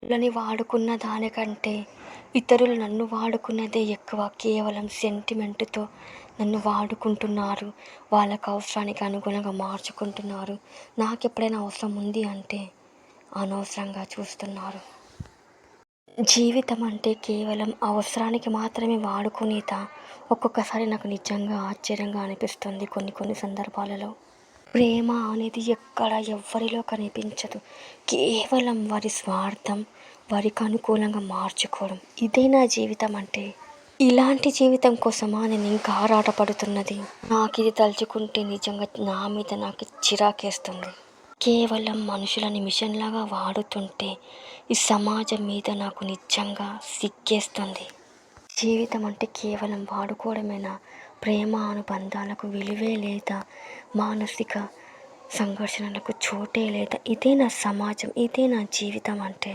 వాళ్ళని వాడుకున్న దానికంటే ఇతరులు నన్ను వాడుకున్నదే ఎక్కువ. కేవలం సెంటిమెంట్‌తో నన్ను వాడుకుంటున్నారు. వాళ్ళకి అవసరానికి అనుగుణంగా మార్చుకుంటున్నారు. నాకెప్పుడైనా అవసరం ఉంది అంటే అనవసరంగా చూస్తున్నారు. జీవితం అంటే కేవలం అవసరానికి మాత్రమే వాడుకునేదా? ఒక్కొక్కసారి నాకు నిజంగా ఆశ్చర్యంగా అనిపిస్తుంది కొన్ని కొన్ని సందర్భాలలో. ప్రేమ అనేది ఎక్కడ ఎవ్వరిలో కనిపించదు. కేవలం వారి స్వార్థం, వారికి అనుకూలంగా మార్చుకోవడం. ఇదే నా జీవితం అంటే. ఇలాంటి జీవితం కోసమా నేను ఇంకా ఆరాటపడుతున్నది? నాకిది తలుచుకుంటే నిజంగా నా మీద నాకు చిరాకేస్తుంది. కేవలం మనుషులని మిషన్‌లాగా వాడుతుంటే ఈ సమాజం మీద నాకు నిజంగా సిగ్గేస్తుంది. జీవితం అంటే కేవలం వాడుకోవడమేనా? ప్రేమ అనుబంధాలకు విలువే లేదా? మానసిక సంఘర్షణలకు చోటే లేదా? ఇదే నా సమాజం, ఇదే నా జీవితం అంటే.